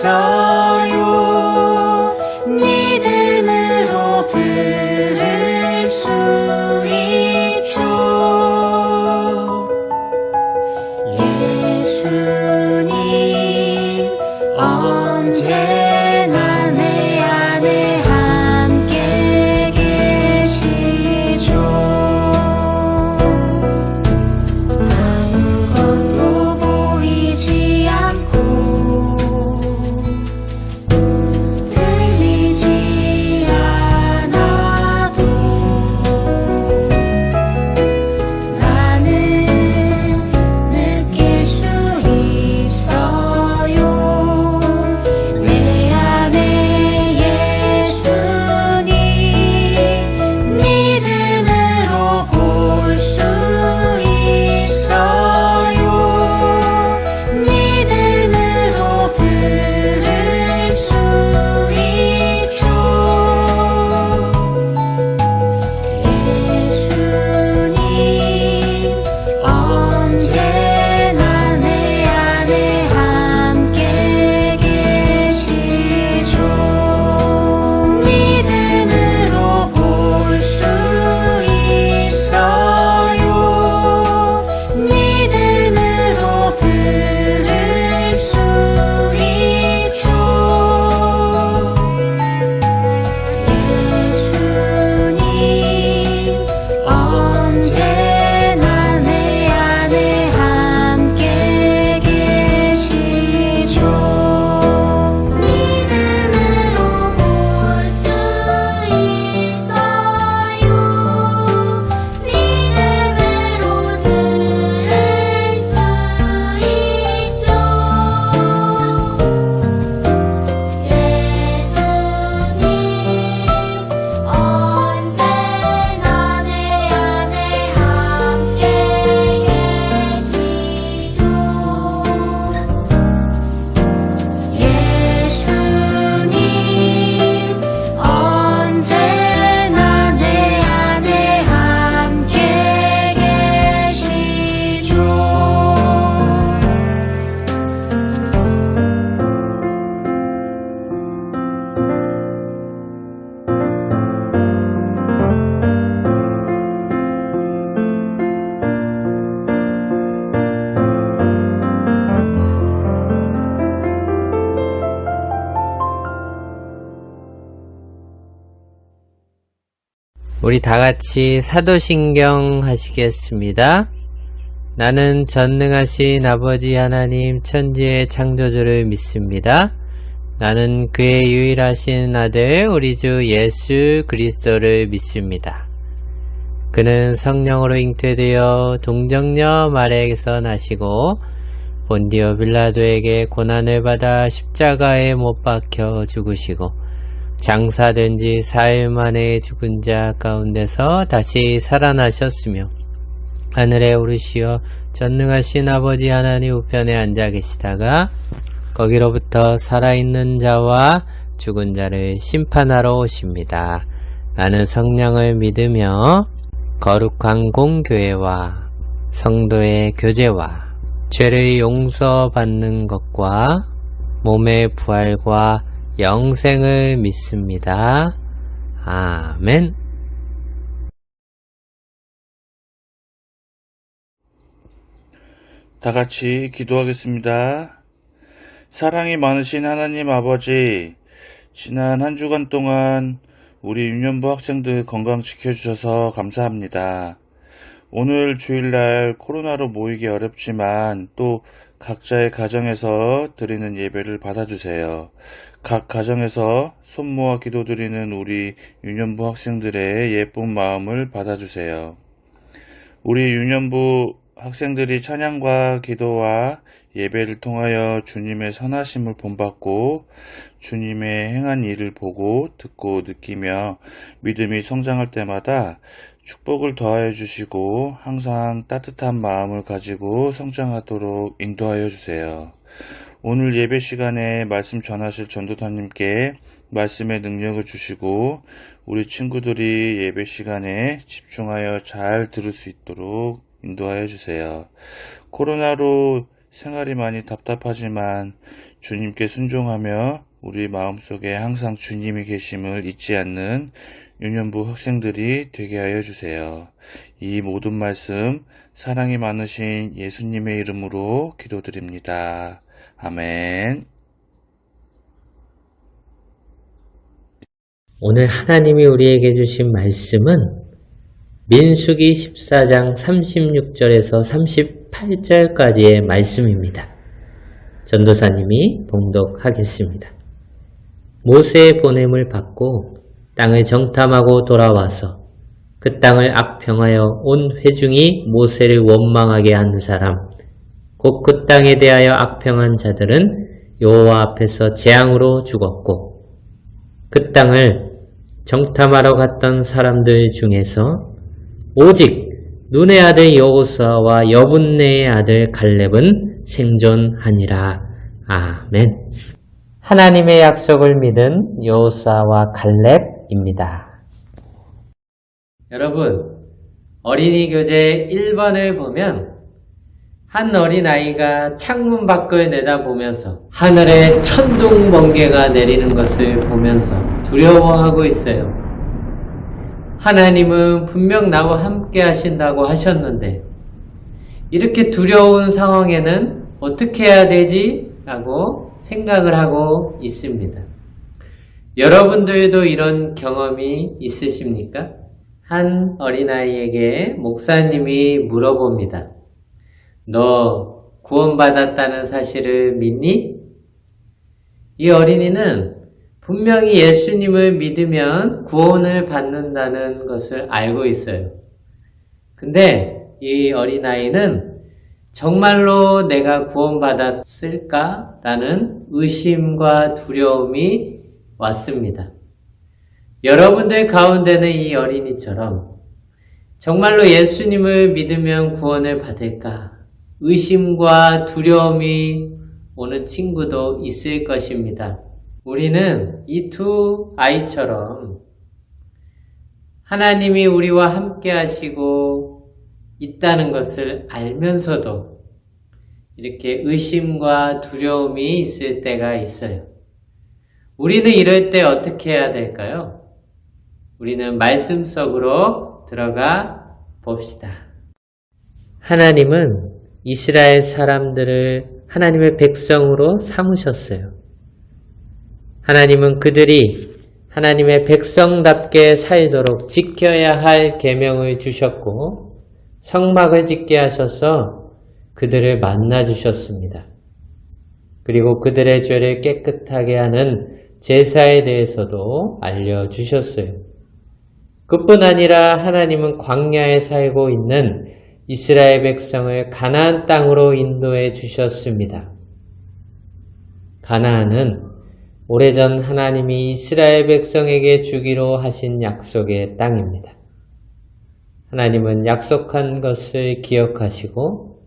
있어요. 믿음으로 들을 수 있죠. 예수님 언제나 내 안에 함께 계시죠. 아무것도 보이지 않고 들리지 않아도 나는 느낄 수 있어요. 내 안에 예수님 믿음으로 볼 수 있어요. 믿음으로 들을 수 있죠. 예수님 언제나 내 안에 함께 계시죠. 믿음으로 볼 수 있어요. 믿음으로 들을 수 있죠. 예수님 언제나 내 안에 함께 계시죠. 믿음으로 볼 수 있어요. 믿음으로 들을 수 있죠. 예수님 언제나 내 안에 함께 계시죠. 예수님 언제나 내 안에 함께 계시죠. 우리 다 같이 사도신경 하시겠습니다. 나는 전능하신 아버지 하나님 천지의 창조주를 믿습니다. 나는 그의 유일하신 아들 우리 주 예수 그리스도를 믿습니다. 그는 성령으로 잉태되어 동정녀 마리아에게서 나시고 본디오 빌라도에게 고난을 받아 십자가에 못 박혀 죽으시고 장사된 지 4일 만에 죽은 자 가운데서 다시 살아나셨으며 하늘에 오르시어 전능하신 아버지 하나님 우편에 앉아 계시다가 거기로부터 살아있는 자와 죽은 자를 심판하러 오십니다. 나는 성령을 믿으며 거룩한 공교회와 성도의 교제와 죄를 용서받는 것과 몸의 부활과 영생을 믿습니다. 아멘. 다 같이 기도하겠습니다. 사랑이 많으신 하나님 아버지, 지난 한 주간 동안 우리 유년부 학생들 건강 지켜주셔서 감사합니다. 오늘 주일날 코로나로 모이기 어렵지만 또 각자의 가정에서 드리는 예배를 받아주세요. 각 가정에서 손 모아 기도드리는 우리 유년부 학생들의 예쁜 마음을 받아주세요. 우리 유년부 학생들이 찬양과 기도와 예배를 통하여 주님의 선하심을 본받고 주님의 행한 일을 보고 듣고 느끼며 믿음이 성장할 때마다 축복을 더하여 주시고 항상 따뜻한 마음을 가지고 성장하도록 인도하여 주세요. 오늘 예배 시간에 말씀 전하실 전도사님께 말씀의 능력을 주시고 우리 친구들이 예배 시간에 집중하여 잘 들을 수 있도록 인도하여 주세요. 코로나로 생활이 많이 답답하지만 주님께 순종하며 우리 마음속에 항상 주님이 계심을 잊지 않는 유년부 학생들이 되게 하여 주세요. 이 모든 말씀 사랑이 많으신 예수님의 이름으로 기도드립니다. 아멘. 오늘 하나님이 우리에게 주신 말씀은 민수기 14장 36절에서 38절까지의 말씀입니다. 전도사님이 봉독하겠습니다. 모세의 보냄을 받고 땅을 정탐하고 돌아와서 그 땅을 악평하여 온 회중이 모세를 원망하게 한 사람, 곧 그 땅에 대하여 악평한 자들은 여호와 앞에서 재앙으로 죽었고, 그 땅을 정탐하러 갔던 사람들 중에서 오직 눈의 아들 여호수아와 여분네의 아들 갈렙은 생존하니라. 아멘. 하나님의 약속을 믿은 여호수아와 갈렙입니다. 여러분, 어린이 교재 1번을 보면 한 어린아이가 창문 밖을 내다보면서 하늘에 천둥 번개가 내리는 것을 보면서 두려워하고 있어요. 하나님은 분명 나와 함께 하신다고 하셨는데 이렇게 두려운 상황에는 어떻게 해야 되지? 라고 생각을 하고 있습니다. 여러분들도 이런 경험이 있으십니까? 한 어린아이에게 목사님이 물어봅니다. 너 구원받았다는 사실을 믿니? 이 어린이는 분명히 예수님을 믿으면 구원을 받는다는 것을 알고 있어요. 근데 이 어린아이는 정말로 내가 구원받았을까라는 의심과 두려움이 왔습니다. 여러분들 가운데는 이 어린이처럼 정말로 예수님을 믿으면 구원을 받을까? 의심과 두려움이 오는 친구도 있을 것입니다. 우리는 이 두 아이처럼 하나님이 우리와 함께 하시고 있다는 것을 알면서도 이렇게 의심과 두려움이 있을 때가 있어요. 우리는 이럴 때 어떻게 해야 될까요? 우리는 말씀 속으로 들어가 봅시다. 하나님은 이스라엘 사람들을 하나님의 백성으로 삼으셨어요. 하나님은 그들이 하나님의 백성답게 살도록 지켜야 할 계명을 주셨고 성막을 짓게 하셔서 그들을 만나주셨습니다. 그리고 그들의 죄를 깨끗하게 하는 제사에 대해서도 알려주셨어요. 그뿐 아니라 하나님은 광야에 살고 있는 이스라엘 백성을 가나안 땅으로 인도해 주셨습니다. 가나안은 오래전 하나님이 이스라엘 백성에게 주기로 하신 약속의 땅입니다. 하나님은 약속한 것을 기억하시고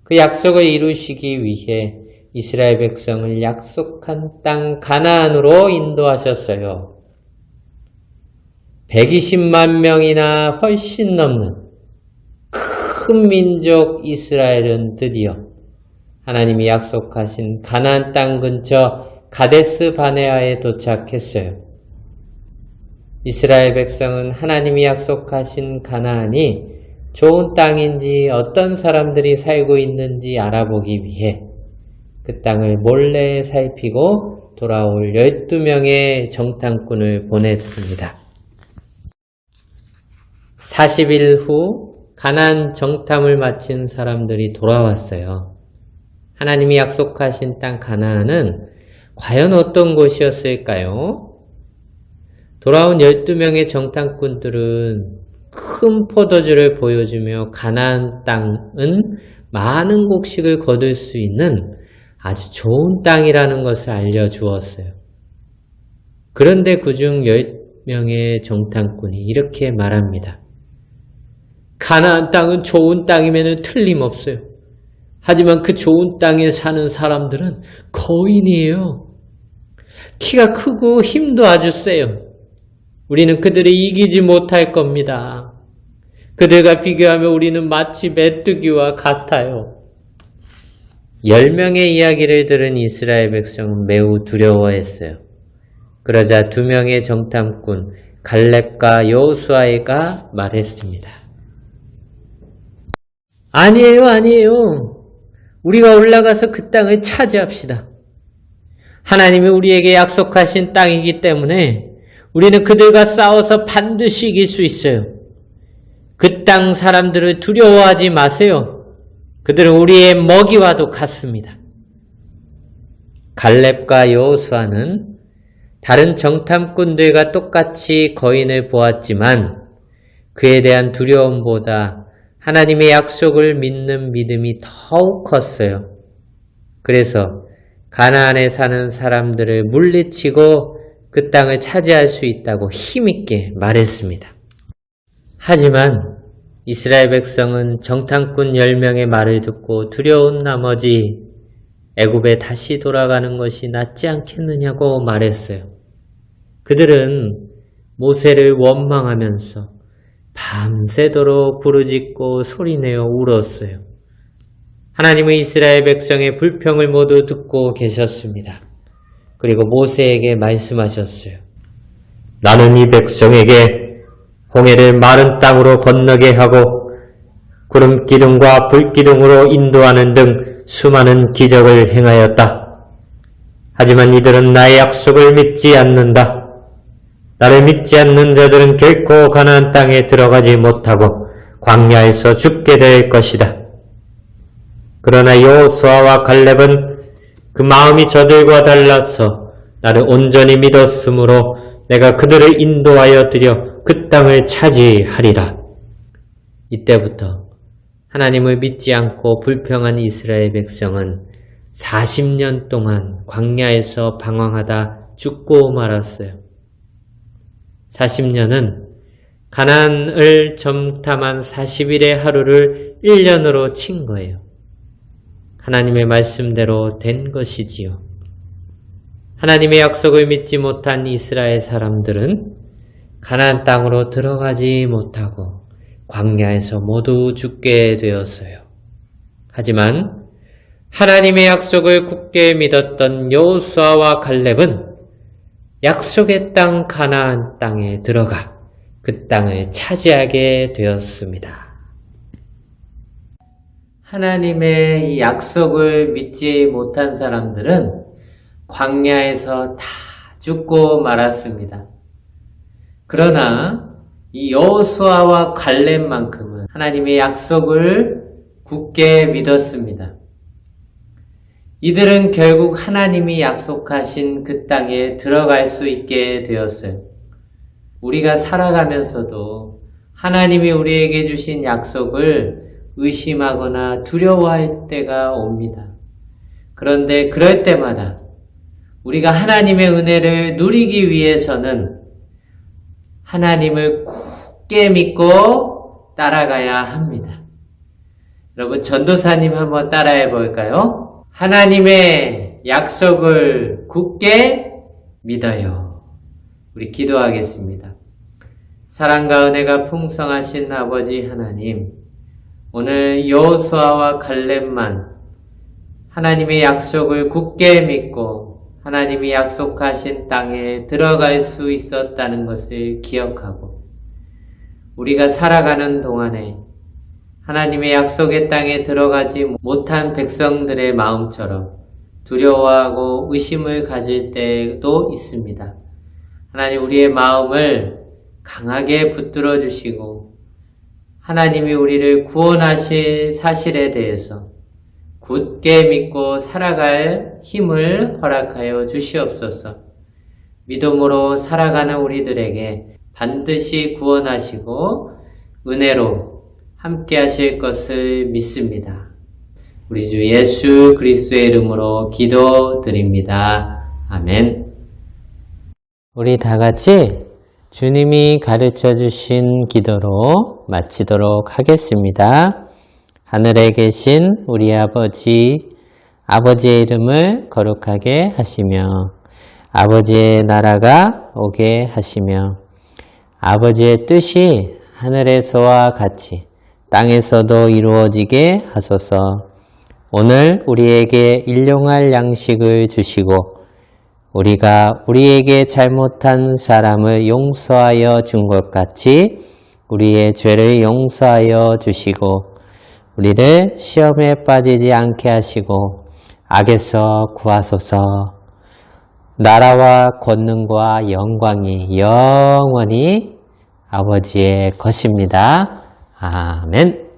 그 약속을 이루시기 위해 이스라엘 백성을 약속한 땅 가나안으로 인도하셨어요. 120만 명이나 훨씬 넘는 큰 민족 이스라엘은 드디어 하나님이 약속하신 가나안 땅 근처 가데스 바네아에 도착했어요. 이스라엘 백성은 하나님이 약속하신 가나안이 좋은 땅인지 어떤 사람들이 살고 있는지 알아보기 위해 그 땅을 몰래 살피고 돌아올 12명의 정탐꾼을 보냈습니다. 40일 후 가나안 정탐을 마친 사람들이 돌아왔어요. 하나님이 약속하신 땅 가나안은 과연 어떤 곳이었을까요? 돌아온 12명의 정탐꾼들은 큰 포도주를 보여주며 가나안 땅은 많은 곡식을 거둘 수 있는 아주 좋은 땅이라는 것을 알려주었어요. 그런데 그중 10명의 정탐꾼이 이렇게 말합니다. 가나안 땅은 좋은 땅이면 틀림없어요. 하지만 그 좋은 땅에 사는 사람들은 거인이에요. 키가 크고 힘도 아주 세요. 우리는 그들을 이기지 못할 겁니다. 그들과 비교하면 우리는 마치 메뚜기와 같아요. 10명의 이야기를 들은 이스라엘 백성은 매우 두려워했어요. 그러자 2명의 정탐꾼 갈렙과 여호수아가 말했습니다. 아니에요. 우리가 올라가서 그 땅을 차지합시다. 하나님이 우리에게 약속하신 땅이기 때문에 우리는 그들과 싸워서 반드시 이길 수 있어요. 그 땅 사람들을 두려워하지 마세요. 그들은 우리의 먹이와도 같습니다. 갈렙과 여호수아는 다른 정탐꾼들과 똑같이 거인을 보았지만 그에 대한 두려움보다 하나님의 약속을 믿는 믿음이 더욱 컸어요. 그래서 가나안에 사는 사람들을 물리치고 그 땅을 차지할 수 있다고 힘있게 말했습니다. 하지만 이스라엘 백성은 정탐꾼 10명의 말을 듣고 두려운 나머지 애굽에 다시 돌아가는 것이 낫지 않겠느냐고 말했어요. 그들은 모세를 원망하면서 밤새도록 부르짖고 소리내어 울었어요. 하나님은 이스라엘 백성의 불평을 모두 듣고 계셨습니다. 그리고 모세에게 말씀하셨어요. 나는 이 백성에게 홍해를 마른 땅으로 건너게 하고 구름 기둥과 불 기둥으로 인도하는 등 수많은 기적을 행하였다. 하지만 이들은 나의 약속을 믿지 않는다. 나를 믿지 않는 자들은 결코 가나안 땅에 들어가지 못하고 광야에서 죽게 될 것이다. 그러나 여호수아와 갈렙은 그 마음이 저들과 달라서 나를 온전히 믿었으므로 내가 그들을 인도하여 드려 그 땅을 차지하리라. 이때부터 하나님을 믿지 않고 불평한 이스라엘 백성은 40년 동안 광야에서 방황하다 죽고 말았어요. 40년은 가나안을 정탐한 40일의 하루를 1년으로 친 거예요. 하나님의 말씀대로 된 것이지요. 하나님의 약속을 믿지 못한 이스라엘 사람들은 가나안 땅으로 들어가지 못하고 광야에서 모두 죽게 되었어요. 하지만 하나님의 약속을 굳게 믿었던 여호수아와 갈렙은 약속의 땅 가나안 땅에 들어가 그 땅을 차지하게 되었습니다. 하나님의 이 약속을 믿지 못한 사람들은 광야에서 다 죽고 말았습니다. 그러나 이 여호수아와 갈렙만큼은 하나님의 약속을 굳게 믿었습니다. 이들은 결국 하나님이 약속하신 그 땅에 들어갈 수 있게 되었어요. 우리가 살아가면서도 하나님이 우리에게 주신 약속을 의심하거나 두려워할 때가 옵니다. 그런데 그럴 때마다 우리가 하나님의 은혜를 누리기 위해서는 하나님을 굳게 믿고 따라가야 합니다. 여러분 전도사님 한번 따라해 볼까요? 하나님의 약속을 굳게 믿어요. 우리 기도하겠습니다. 사랑과 은혜가 풍성하신 아버지 하나님, 오늘 여호수아와 갈렙만 하나님의 약속을 굳게 믿고 하나님이 약속하신 땅에 들어갈 수 있었다는 것을 기억하고 우리가 살아가는 동안에 하나님의 약속의 땅에 들어가지 못한 백성들의 마음처럼 두려워하고 의심을 가질 때도 있습니다. 하나님 우리의 마음을 강하게 붙들어 주시고 하나님이 우리를 구원하실 사실에 대해서 굳게 믿고 살아갈 힘을 허락하여 주시옵소서. 믿음으로 살아가는 우리들에게 반드시 구원하시고 은혜로 함께 하실 것을 믿습니다. 우리 주 예수 그리스도의 이름으로 기도드립니다. 아멘. 우리 다 같이 주님이 가르쳐 주신 기도로 마치도록 하겠습니다. 하늘에 계신 우리 아버지의 이름을 거룩하게 하시며 아버지의 나라가 오게 하시며 아버지의 뜻이 하늘에서와 같이 땅에서도 이루어지게 하소서. 오늘 우리에게 일용할 양식을 주시고 우리가 우리에게 잘못한 사람을 용서하여 준 것 같이 우리의 죄를 용서하여 주시고 우리를 시험에 빠지지 않게 하시고 악에서 구하소서. 나라와 권능과 영광이 영원히 아버지의 것입니다. 아멘.